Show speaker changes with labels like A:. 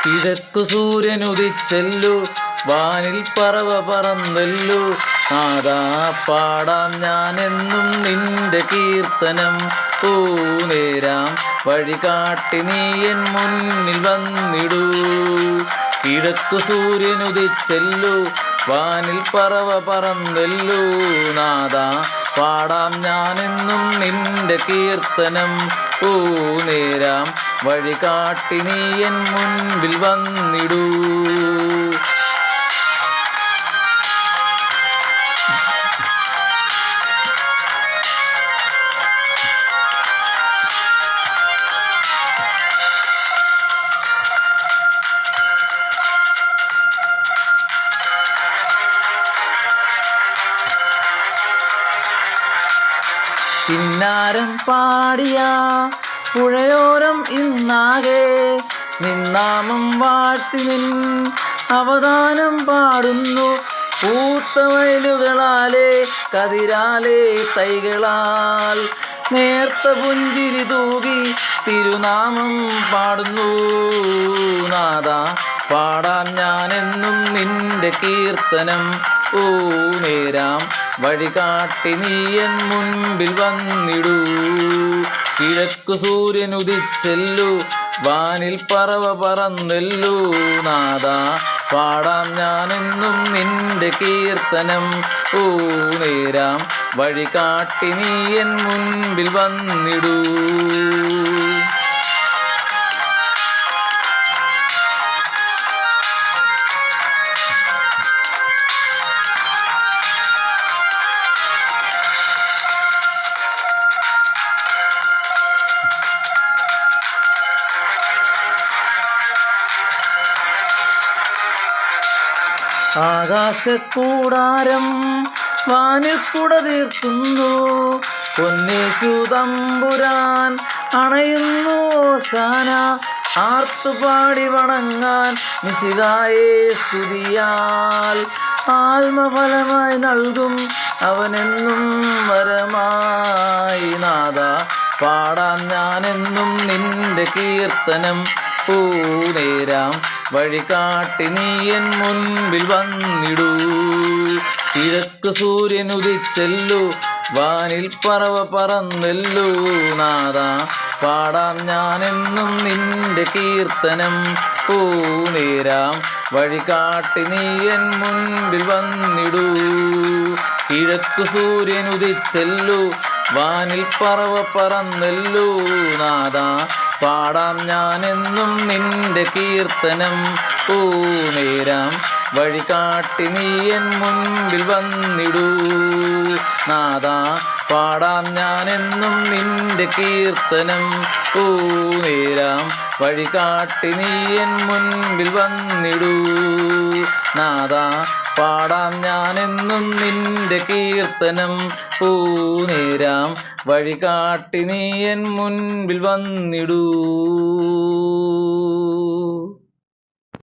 A: കിഴക്കു സൂര്യനുദിച്ചെല്ലു വാനിൽ പറവ പറന്നല്ലു നാദാ പാടാം ഞാനെന്നും നിന്റെ കീർത്തനം. നേരാം വഴി കാട്ടി നീ എൻ മുന്നിൽ വന്നിടൂ. കിഴക്കു സൂര്യനുദിച്ചെല്ലു വാനിൽ പറവ പറന്നല്ലു നാദാ പാടാം ഞാനെന്നും നിന്റെ കീർത്തനം. നേരാം വഴി കാട്ടി നീ എൻ മുൻപിൽ വന്നിടൂ. കിന്നാരം പാടിയ പുഴയോരം ഇന്നാകെ നിന്നാമം വാഴ്ത്തി നിൻ അവദാനം പാടുന്നു. പൂത്ത വയലുകളാലേ കതിരാലേ തൈകളാൽ നേർത്ത പുഞ്ചിരി തൂകി തിരുനാമം പാടുന്നു. നാദാ പാടാം ഞാനെന്നും നിന്റെ കീർത്തനം. നേരാം വഴി കാട്ടി നീ എൻ മുൻപിൽ വന്നിടൂ. കിഴക്കു സൂര്യനുദിച്ചെല്ലു വാനിൽ പറവ പറന്നല്ലു നാദാ പാടാം ഞാനെന്നും നിന്റെ കീർത്തനം. നേരാം വഴി കാട്ടി നീ എൻ മുൻപിൽ വന്നിടൂ. ആകാശക്കൂടാരം വാനിൽ കുട തീർക്കുന്നു. പൊന്നേശു തമ്പുരാൻ അണയുന്നു ഓശാന. ആർത്തുപാടി വണങ്ങാൻ മിശിഹായെ സ്തുതിയാൽ ആത്മഫലമായി നൽകും അവനെന്നും വരമായി. നാദാ പാടാം ഞാനെന്നും നിന്റെ കീർത്തനം. നേരാം വഴി കാട്ടി നീ എൻ മുൻപിൽ വന്നിടൂ. കിഴക്ക് സൂര്യനുദിച്ചെല്ലു വാനിൽ പറവ പറന്നല്ലു നാദാ പാടാം ഞാനെന്നും നിന്റെ കീർത്തനം. നേരാം വഴി കാട്ടി നീ എൻ മുൻപിൽ വന്നിടൂ. കിഴക്ക് സൂര്യനുദിച്ചെല്ലു വാനിൽ പറവ പറന്നല്ലു നാദാ പാടാം ഞാനെന്നും നിന്റെ കീർത്തനം. നേരാം വഴി കാട്ടി നീ എൻ മുൻപിൽ വന്നിടൂ. നാദാ പാടാം ഞാനെന്നും നിന്റെ കീർത്തനം. നേരാം വഴി കാട്ടി നീ എൻ മുൻപിൽ വന്നിടൂ. നാദാ പാടാം ഞാനെന്നും നിന്റെ കീർത്തനം. നേരാം വഴി കാട്ടി നീ എൻ മുൻപിൽ വന്നിടൂ.